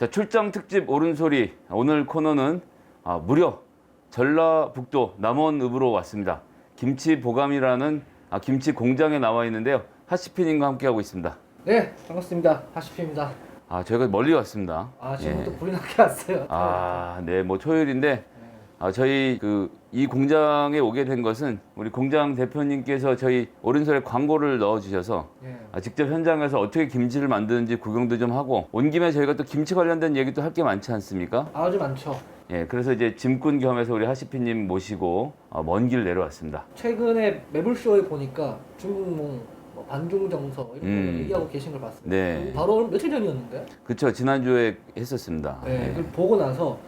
자, 출장 특집 옳은소리. 오늘 코너는 무려 전라북도 남원읍으로 왔습니다. 김치보감이라는 김치 공장에 나와 있는데요. 하시피님과 함께하고 있습니다. 네, 반갑습니다. 하시피입니다. 저희가 멀리 왔습니다. 지금 또 불이 나게 왔어요. 네, 뭐 토요일인데 저희 이 공장에 오게 된 것은 우리 공장 대표님께서 저희 옳은소리에 광고를 넣어주셔서 직접 현장에서 어떻게 김치를 만드는지 구경도 좀 하고 온 김에 저희가 또 김치 관련된 얘기도 할 게 많지 않습니까? 아주 많죠. 그래서 이제 짐꾼 겸해서 우리 하시피님 모시고 먼 길 내려왔습니다. 최근에 매불쇼에 보니까 중국몽, 반중정서 이런 거 얘기하고 계신 걸 봤습니다. 네. 바로 며칠 전이었는데. 그쵸, 지난주에 했었습니다. 그걸 보고 나서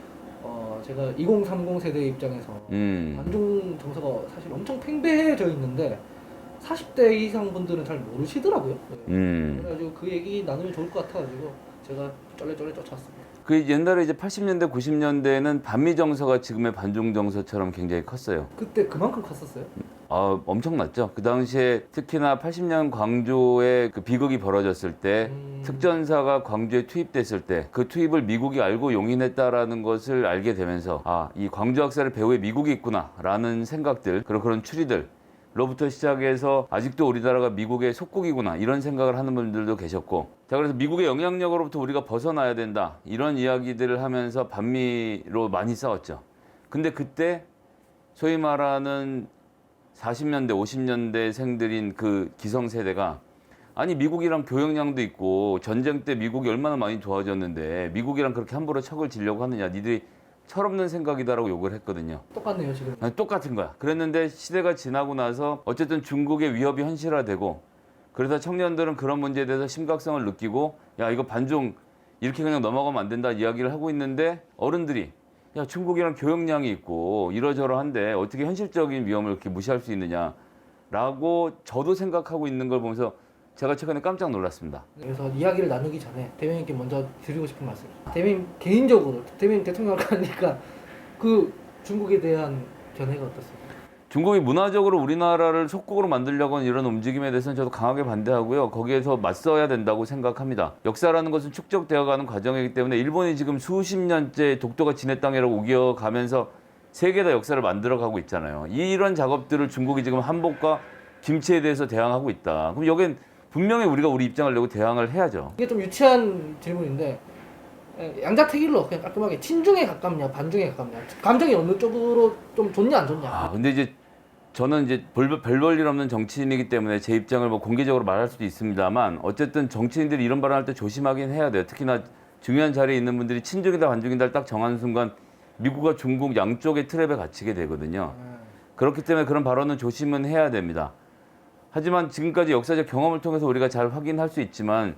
제가 2030 세대 입장에서 반중정서가 사실 엄청 팽배해져 있는데 40대 이상 분들은 잘 모르시더라고요. 그래가지고 그 얘기 나누면 좋을 것 같아가지고 제가 쩔레쩔레 쫓아왔습니다. 그 옛날에 이제 80년대, 90년대에는 반미정서가 지금의 반중정서처럼 굉장히 컸어요. 그때 그만큼 컸었어요? 엄청났죠. 그 당시에 특히나 80년 광주에 그 비극이 벌어졌을 때 특전사가 광주에 투입됐을 때 그 투입을 미국이 알고 용인했다라는 것을 알게 되면서 이 광주 학살의 배후에 미국이 있구나라는 생각들, 그런 추리들 로부터 시작해서 아직도 우리나라가 미국의 속국이구나 이런 생각을 하는 분들도 계셨고, 자, 그래서 미국의 영향력으로부터 우리가 벗어나야 된다 이런 이야기들을 하면서 반미로 많이 싸웠죠. 근데 그때 소위 말하는 40년대 50년대생들인 그 기성세대가 미국이랑 교역량도 있고 전쟁 때 미국이 얼마나 많이 도와줬는데 미국이랑 그렇게 함부로 척을 지려고 하느냐, 니들이 철없는 생각이다라고 욕을 했거든요. 똑같네요 지금. 똑같은 거야. 그랬는데 시대가 지나고 나서 어쨌든 중국의 위협이 현실화되고, 그래서 청년들은 그런 문제에 대해서 심각성을 느끼고 야, 이거 반중 이렇게 그냥 넘어가면 안 된다 이야기를 하고 있는데, 어른들이 야, 중국이랑 교역량이 있고 이러저러한데 어떻게 현실적인 위험을 이렇게 무시할 수 있느냐라고 저도 생각하고 있는 걸 보면서 제가 최근에 깜짝 놀랐습니다. 그래서 이야기를 나누기 전에 대변인께 먼저 드리고 싶은 말씀. 대변인 개인적으로 대변인 대통령을 가니까 그 중국에 대한 견해가 어떻습니까? 중국이 문화적으로 우리나라를 속국으로 만들려고 하는 이런 움직임에 대해서는 저도 강하게 반대하고요. 거기에서 맞서야 된다고 생각합니다. 역사라는 것은 축적되어가는 과정이기 때문에 일본이 지금 수십 년째 독도가 지네 땅이라고 우겨가면서 세계 다 역사를 만들어가고 있잖아요. 이런 작업들을 중국이 지금 한복과 김치에 대해서 대항하고 있다. 그럼 여긴 분명히 우리가 우리 입장을 내고 대항을 해야죠. 이게 좀 유치한 질문인데 양자택일로 그냥 깔끔하게 친중에 가깝냐 반중에 가깝냐, 감정이 어느 쪽으로 좀 좋냐 안 좋냐. 근데 이제 저는 이제 별 일 없는 정치인이기 때문에 제 입장을 뭐 공개적으로 말할 수도 있습니다만, 어쨌든 정치인들이 이런 발언할 때 조심하긴 해야 돼요. 특히나 중요한 자리에 있는 분들이 친중이다 반중이다를 딱 정하는 순간 미국과 중국 양쪽의 트랩에 갇히게 되거든요. 그렇기 때문에 그런 발언은 조심은 해야 됩니다. 하지만 지금까지 역사적 경험을 통해서 우리가 잘 확인할 수 있지만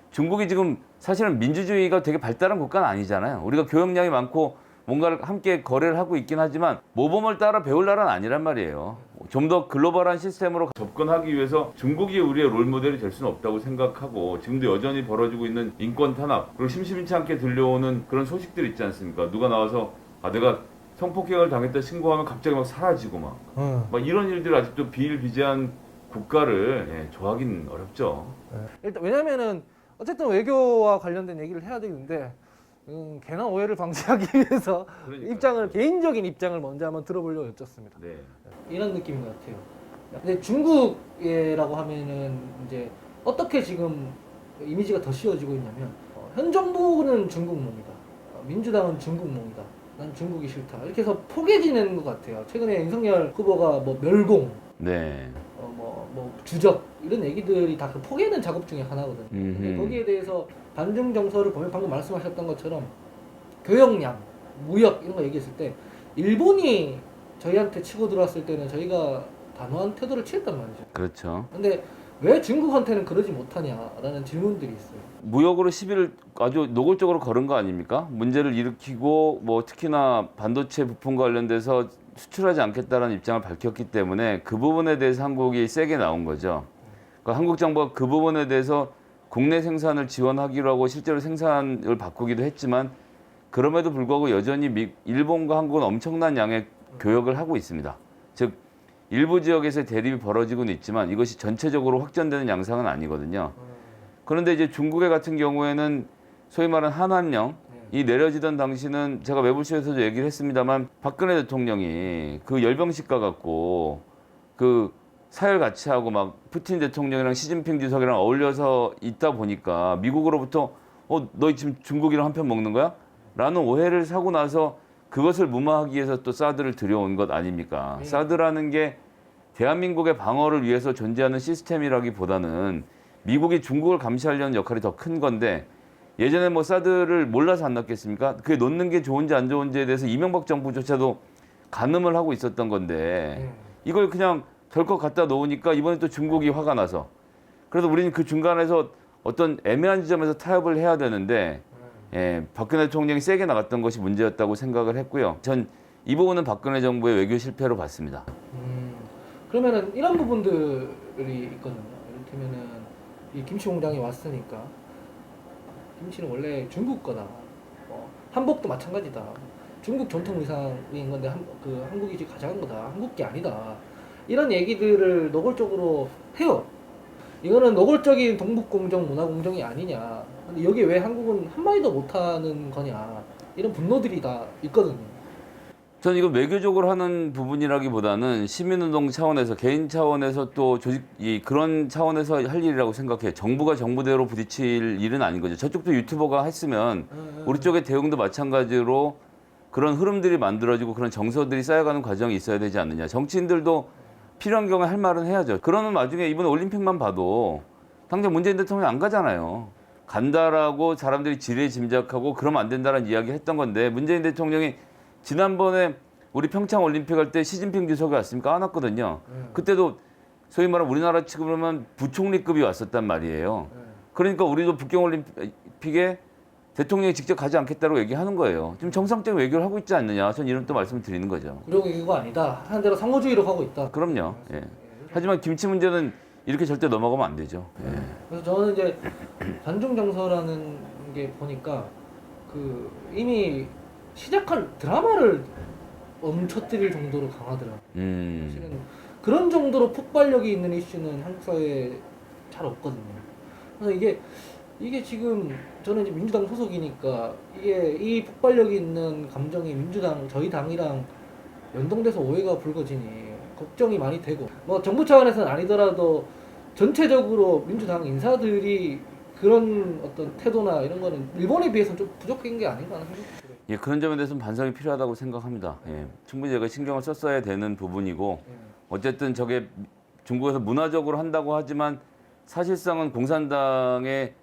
중국이 지금 사실은 민주주의가 되게 발달한 국가는 아니잖아요. 우리가 교역량이 많고 뭔가를 함께 거래를 하고 있긴 하지만 모범을 따라 배울 나라는 아니란 말이에요. 좀 더 글로벌한 시스템으로 접근하기 위해서 중국이 우리의 롤모델이 될 수는 없다고 생각하고, 지금도 여전히 벌어지고 있는 인권 탄압, 그리고 심심치 않게 들려오는 그런 소식들 있지 않습니까? 누가 나와서 내가 성폭행을 당했다 신고하면 갑자기 막 사라지고 막 이런 일들 아직도 비일비재한 국가를 좋아하긴 어렵죠. 일단 왜냐면은 어쨌든 외교와 관련된 얘기를 해야 되는데 괜한 오해를 방지하기 위해서 그러니까요. 개인적인 입장을 먼저 한번 들어보려고 여쭙습니다. 네. 이런 느낌인 것 같아요. 근데 중국이라고 하면은 이제 어떻게 지금 이미지가 더 씌워지고 있냐면 현 정부는 중국몽이다, 민주당은 중국몽이다, 난 중국이 싫다, 이렇게 해서 포개지는 것 같아요. 최근에 윤석열 후보가 뭐 멸공, 네. 뭐 주적 이런 얘기들이 다 그 포개는 작업 중에 하나거든요. 근데 거기에 대해서 반중 정서를 보면 방금 말씀하셨던 것처럼 교역량, 무역 이런 거 얘기했을 때 일본이 저희한테 치고 들어왔을 때는 저희가 단호한 태도를 취했단 말이죠. 그렇죠. 근데 왜 중국한테는 그러지 못하냐라는 질문들이 있어요. 무역으로 시비를 아주 노골적으로 걸은 거 아닙니까? 문제를 일으키고 뭐 특히나 반도체 부품과 관련돼서 수출하지 않겠다라는 입장을 밝혔기 때문에 그 부분에 대해서 한국이 세게 나온 거죠. 그러니까 한국 정부가 그 부분에 대해서 국내 생산을 지원하기로 하고 실제로 생산을 바꾸기도 했지만, 그럼에도 불구하고 여전히 일본과 한국은 엄청난 양의 교역을 하고 있습니다. 즉 일부 지역에서 대립이 벌어지고는 있지만 이것이 전체적으로 확전되는 양상은 아니거든요. 그런데 이제 중국의 같은 경우에는 소위 말하는 한한령 네. 이 내려지던 당시는 제가 매불쇼에서도 얘기를 했습니다만 박근혜 대통령이 그 열병식 가갖고 그 사열 같이 하고 막 푸틴 대통령이랑 시진핑 주석이랑 어울려서 있다 보니까 미국으로부터 너 지금 중국이랑 한 편 먹는 거야? 라는 오해를 사고 나서 그것을 무마하기 위해서 또 사드를 들여온 것 아닙니까? 네. 사드라는 게 대한민국의 방어를 위해서 존재하는 시스템이라기보다는 미국이 중국을 감시하려는 역할이 더 큰 건데 예전에 뭐 사드를 몰라서 안 났겠습니까? 그게 놓는 게 좋은지 안 좋은지에 대해서 이명박 정부조차도 가늠을 하고 있었던 건데 이걸 그냥 덜컥 갖다 놓으니까 이번에 또 중국이 화가 나서 그래서 우리는 그 중간에서 어떤 애매한 지점에서 타협을 해야 되는데 박근혜 대통령이 세게 나갔던 것이 문제였다고 생각을 했고요. 전 이 부분은 박근혜 정부의 외교 실패로 봤습니다. 그러면은 이런 부분들이 있거든요. 이를테면은 이 김치 공장이 왔으니까 김치는 원래 중국 거다. 한복도 마찬가지다. 중국 전통 의상인 건데 한국이 지금 가져간 거다. 한국 게 아니다. 이런 얘기들을 노골적으로 해요. 이거는 노골적인 동북공정, 문화공정이 아니냐. 근데 여기 왜 한국은 한마디도 못하는 거냐. 이런 분노들이 다 있거든요. 저는 이거 외교적으로 하는 부분이라기보다는 시민운동 차원에서 개인 차원에서 또 그런 차원에서 할 일이라고 생각해요. 정부가 정부대로 부딪힐 일은 아닌 거죠. 저쪽도 유튜버가 했으면 우리 쪽의 대응도 마찬가지로 그런 흐름들이 만들어지고 그런 정서들이 쌓여가는 과정이 있어야 되지 않느냐. 정치인들도 필요한 경우에 할 말은 해야죠. 그러면 나중에 이번 올림픽만 봐도 당장 문재인 대통령이 안 가잖아요. 간다라고 사람들이 지레짐작하고 그러면 안 된다는 이야기 했던 건데 문재인 대통령이 지난번에 우리 평창 올림픽 할 때 시진핑 주석이 왔습니까? 안 왔거든요. 그때도 소위 말하는 우리나라 측으로 면 부총리급이 왔었단 말이에요. 그러니까 우리도 북경 올림픽에 대통령이 직접 가지 않겠다고 얘기하는 거예요. 지금 정상적인 외교를 하고 있지 않느냐. 전 이런 또 말씀을 드리는 거죠. 구력 외교가 아니다. 하는 대로 상호주의로 가고 있다. 그럼요. 예. 하지만 김치 문제는 이렇게 절대 넘어가면 안 되죠. 예. 그래서 저는 이제 관중 정서라는 게 보니까 그 이미 시작한 드라마를 멈춰뜨릴 정도로 강하더라고요. 사실은 그런 정도로 폭발력이 있는 이슈는 한국 사회에 잘 없거든요. 그래서 이게 지금 저는 이제 민주당 소속이니까 이게 이 폭발력이 있는 감정이 민주당 저희 당이랑 연동돼서 오해가 불거지니 걱정이 많이 되고 뭐 정부 차원에서는 아니더라도 전체적으로 민주당 인사들이 그런 어떤 태도나 이런 거는 일본에 비해서 좀 부족한 게 아닌가 하는 생각이 들어요. 예, 그런 점에 대해서는 반성이 필요하다고 생각합니다. 예, 충분히 제가 신경을 썼어야 되는 부분이고 어쨌든 저게 중국에서 문화적으로 한다고 하지만 사실상은 공산당의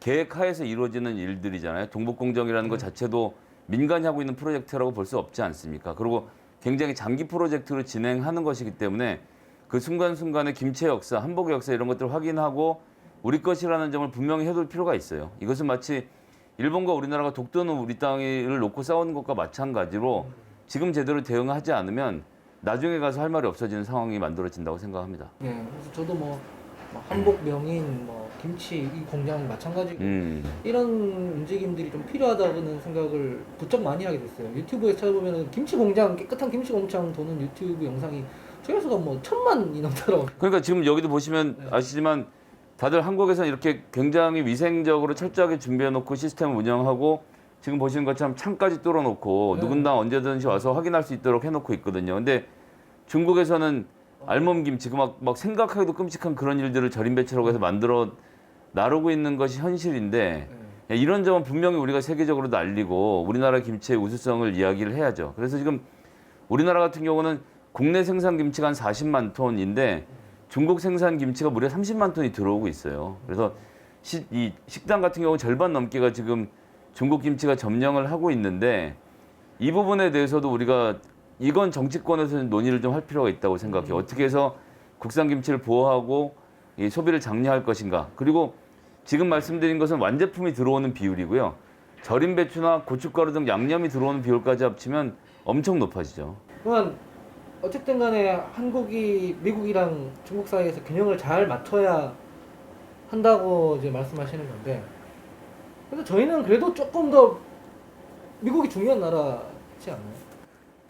계획하에서 이루어지는 일들이잖아요. 동북공정이라는 것 자체도 민간이 하고 있는 프로젝트라고 볼 수 없지 않습니까? 그리고 굉장히 장기 프로젝트로 진행하는 것이기 때문에 그 순간순간의 김치의 역사, 한복의 역사 이런 것들을 확인하고 우리 것이라는 점을 분명히 해둘 필요가 있어요. 이것은 마치 일본과 우리나라가 독도는 우리 땅을 놓고 싸우는 것과 마찬가지로 지금 제대로 대응하지 않으면 나중에 가서 할 말이 없어지는 상황이 만들어진다고 생각합니다. 네, 그래서 저도 뭐 한복 명인, 뭐 김치 이 공장 마찬가지고 이런 움직임들이 좀 필요하다는 생각을 부쩍 많이 하게 됐어요. 유튜브에 찾아보면 김치 공장 깨끗한 김치 공장 도는 유튜브 영상이 조회수가 뭐 1000만이 넘더라고요. 그러니까 지금 여기도 보시면 아시지만 다들 한국에서는 이렇게 굉장히 위생적으로 철저하게 준비해놓고 시스템을 운영하고 지금 보시는 것처럼 창까지 뚫어놓고 누군가 언제든지 와서 확인할 수 있도록 해놓고 있거든요. 근데 중국에서는 알몸김치 막 생각하기도 끔찍한 그런 일들을 절임 배추라고 해서 만들어 나르고 있는 것이 현실인데 이런 점은 분명히 우리가 세계적으로도 알리고 우리나라 김치의 우수성을 이야기를 해야죠. 그래서 지금 우리나라 같은 경우는 국내 생산 김치가 한 40만 톤인데 중국 생산 김치가 무려 30만 톤이 들어오고 있어요. 그래서 이 식당 같은 경우 절반 넘게가 지금 중국 김치가 점령을 하고 있는데 이 부분에 대해서도 우리가 이건 정치권에서 논의를 좀 할 필요가 있다고 생각해요. 어떻게 해서 국산 김치를 보호하고 이 소비를 장려할 것인가. 그리고 지금 말씀드린 것은 완제품이 들어오는 비율이고요. 절임 배추나 고춧가루 등 양념이 들어오는 비율까지 합치면 엄청 높아지죠. 그러면 어쨌든 간에 한국이 미국이랑 중국 사이에서 균형을 잘 맞춰야 한다고 이제 말씀하시는 건데, 근데 저희는 그래도 조금 더 미국이 중요한 나라지 않나요?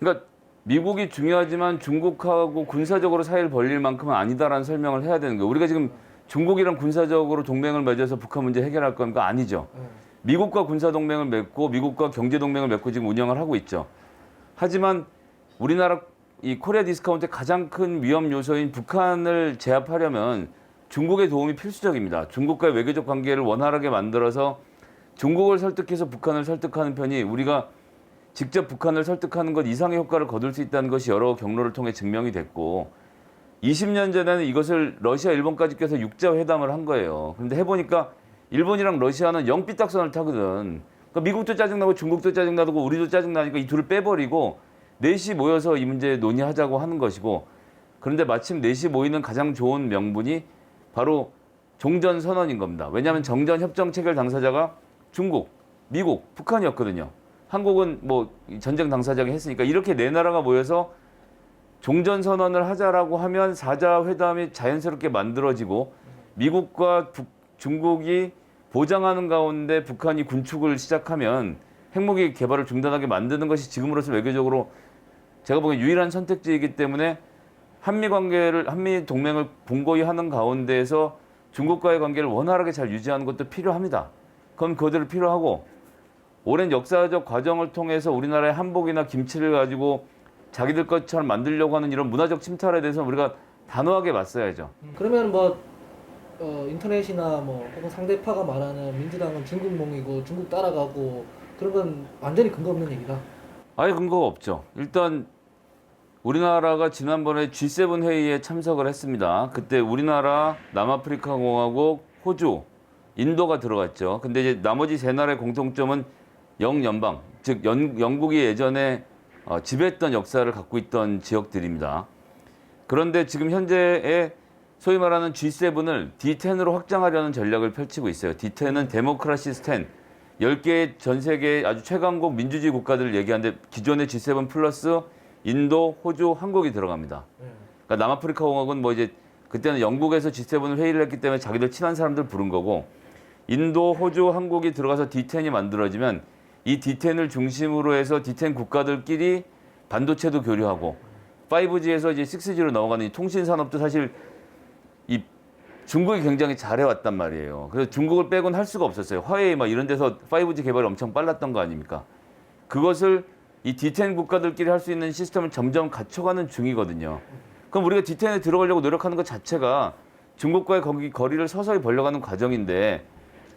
그러니까 미국이 중요하지만 중국하고 군사적으로 사이를 벌릴 만큼은 아니다라는 설명을 해야 되는 거예요. 우리가 지금 중국이랑 군사적으로 동맹을 맺어서 북한 문제 해결할 겁니까? 아니죠. 미국과 군사 동맹을 맺고 미국과 경제 동맹을 맺고 지금 운영을 하고 있죠. 하지만 우리나라 이 코리아 디스카운트의 가장 큰 위험 요소인 북한을 제압하려면 중국의 도움이 필수적입니다. 중국과의 외교적 관계를 원활하게 만들어서 중국을 설득해서 북한을 설득하는 편이 우리가 직접 북한을 설득하는 것 이상의 효과를 거둘 수 있다는 것이 여러 경로를 통해 증명이 됐고 20년 전에는 이것을 러시아, 일본까지 껴서 육자 회담을 한 거예요. 그런데 해보니까 일본이랑 러시아는 영 삐딱선을 타거든. 그러니까 미국도 짜증나고 중국도 짜증나고 우리도 짜증나니까 이 둘을 빼버리고 넷이 모여서 이 문제 논의하자고 하는 것이고 그런데 마침 넷이 모이는 가장 좋은 명분이 바로 종전선언인 겁니다. 왜냐하면 정전 협정 체결 당사자가 중국, 미국, 북한이었거든요. 한국은 뭐 전쟁 당사자가 했으니까 이렇게 네 나라가 모여서 종전선언을 하자라고 하면 4자 회담이 자연스럽게 만들어지고 미국과 중국이 보장하는 가운데 북한이 군축을 시작하면 핵무기 개발을 중단하게 만드는 것이 지금으로서 외교적으로 제가 보기엔 유일한 선택지이기 때문에 한미 동맹을 공고히 하는 가운데에서 중국과의 관계를 원활하게 잘 유지하는 것도 필요합니다. 그건 그대로 필요하고 오랜 역사적 과정을 통해서 우리나라의 한복이나 김치를 가지고 자기들 것처럼 만들려고 하는 이런 문화적 침탈에 대해서 우리가 단호하게 맞서야죠. 그러면 뭐 인터넷이나 뭐 혹은 상대파가 말하는 민주당은 중국몽이고 중국 따라가고 그런 건 완전히 근거 없는 얘기다. 아예 근거가 없죠. 일단 우리나라가 지난번에 G7 회의에 참석을 했습니다. 그때 우리나라, 남아프리카 공화국, 호주, 인도가 들어갔죠. 근데 이제 나머지 세 나라의 공통점은 영연방, 즉 영국이 예전에 지배했던 역사를 갖고 있던 지역들입니다. 그런데 지금 현재의 소위 말하는 G7을 D10으로 확장하려는 전략을 펼치고 있어요. D10은 데모크라시 10, 10개의 전 세계 아주 최강국 민주주의 국가들을 얘기하는데 기존의 G7 플러스 인도, 호주, 한국이 들어갑니다. 그러니까 남아프리카 공화국은 뭐 이제 그때는 영국에서 G7 회의를 했기 때문에 자기들 친한 사람들 부른 거고 인도, 호주, 한국이 들어가서 D10이 만들어지면 이 D10을 중심으로 해서 D10 국가들끼리 반도체도 교류하고 5G에서 이제 6G로 넘어가는 이 통신 산업도 사실 이 중국이 굉장히 잘해왔단 말이에요. 그래서 중국을 빼곤 할 수가 없었어요. 화웨이 막 이런 데서 5G 개발이 엄청 빨랐던 거 아닙니까? 그것을 이 D10 국가들끼리 할 수 있는 시스템을 점점 갖춰가는 중이거든요. 그럼 우리가 D10에 들어가려고 노력하는 것 자체가 중국과의 거리를 서서히 벌려가는 과정인데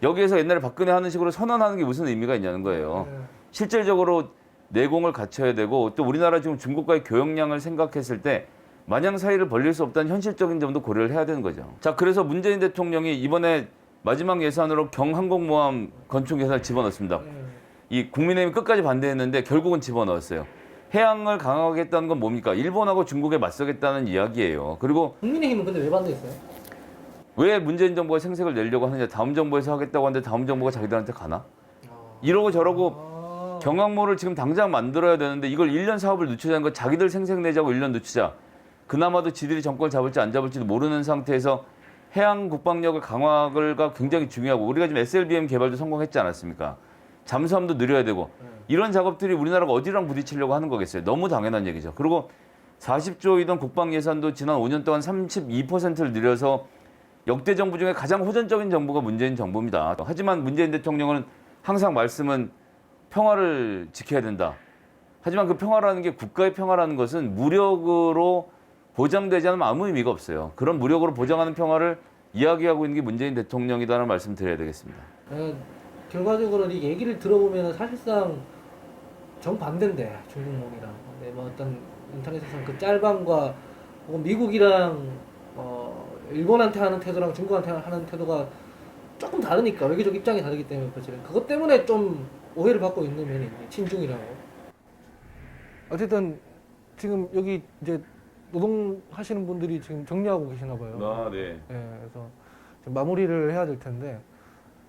여기에서 옛날에 박근혜 하는 식으로 선언하는 게 무슨 의미가 있냐는 거예요. 실질적으로 내공을 갖춰야 되고 또 우리나라 지금 중국과의 교역량을 생각했을 때 마냥 사이를 벌릴 수 없다는 현실적인 점도 고려를 해야 되는 거죠. 자, 그래서 문재인 대통령이 이번에 마지막 예산으로 경항공모함 건축 예산을 집어넣습니다. 이 국민의힘이 끝까지 반대했는데 결국은 집어넣었어요. 해양을 강화하겠다는 건 뭡니까? 일본하고 중국에 맞서겠다는 이야기예요. 그리고 국민의힘은 근데 왜 반대했어요? 왜 문재인 정부가 생색을 내려고 하느냐? 다음 정부에서 하겠다고 하는데 다음 정부가 자기들한테 가나? 이러고 저러고 경항모를 지금 당장 만들어야 되는데 이걸 1년 사업을 늦추자는 거 자기들 생색 내자고 1년 늦추자. 그나마도 지들이 정권을 잡을지 안 잡을지도 모르는 상태에서 해양 국방력을 강화가 굉장히 중요하고 우리가 지금 SLBM 개발도 성공했지 않았습니까? 잠수함도 늘려야 되고 이런 작업들이 우리나라가 어디랑 부딪히려고 하는 거겠어요. 너무 당연한 얘기죠. 그리고 40조이던 국방 예산도 지난 5년 동안 32%를 늘려서 역대 정부 중에 가장 호전적인 정부가 문재인 정부입니다. 하지만 문재인 대통령은 항상 말씀은 평화를 지켜야 된다. 하지만 그 평화라는 게 국가의 평화라는 것은 무력으로 보장되지 않으면 아무 의미가 없어요. 그런 무력으로 보장하는 평화를 이야기하고 있는 게 문재인 대통령이다라는 말씀 드려야 되겠습니다. 결과적으로 이 얘기를 들어보면 사실상 정반대인데 중국몽이랑 근데 뭐 어떤 인터넷에서는 그 짤방과 혹은 미국이랑 일본한테 하는 태도랑 중국한테 하는 태도가 조금 다르니까 외교적 입장이 다르기 때문에 그것 때문에 좀 오해를 받고 있는 면이 있네. 친중이라고. 어쨌든 지금 여기 이제 노동하시는 분들이 지금 정리하고 계시나 봐요. 아, 네. 네, 그래서 지금 마무리를 해야 될 텐데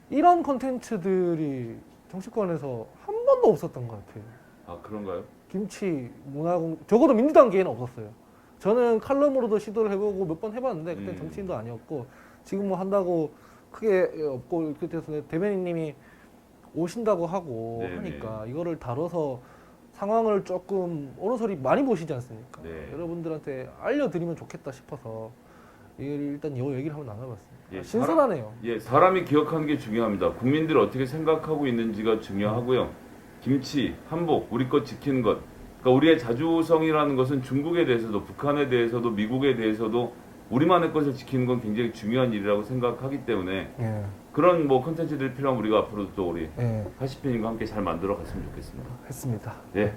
이런 콘텐츠들이 정치권에서 한 번도 없었던 것 같아요. 아, 그런가요? 김치, 문화공 적어도 민주당계에는 없었어요. 저는 칼럼으로도 시도를 해보고 몇 번 해봤는데 그때 정치인도 아니었고 지금 뭐 한다고 크게 없고 그때서 대변인님이 오신다고 하고 네네. 하니까 이거를 다뤄서 상황을 조금 오른소리 많이 보시지 않습니까? 네. 여러분들한테 알려드리면 좋겠다 싶어서 일단 이 얘기를 한번 나눠봤습니다. 예, 신선하네요. 예, 사람이 기억하는 게 중요합니다. 국민들이 어떻게 생각하고 있는지가 중요하고요. 김치, 한복, 우리 것 지키는 것. 그러니까 우리의 자주성이라는 것은 중국에 대해서도, 북한에 대해서도, 미국에 대해서도 우리만의 것을 지키는 건 굉장히 중요한 일이라고 생각하기 때문에 예. 그런 뭐 콘텐츠들이 필요하면 우리가 앞으로도 또 우리 예. 80편님과 함께 잘 만들어 갔으면 좋겠습니다. 했습니다. 예.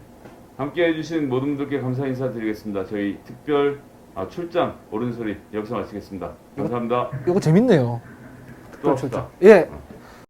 함께 해주신 모든 분들께 감사 인사드리겠습니다. 저희 특별 출장 옳은 소리 여기서 마치겠습니다. 감사합니다. 이거 재밌네요. 또 합시다. 예.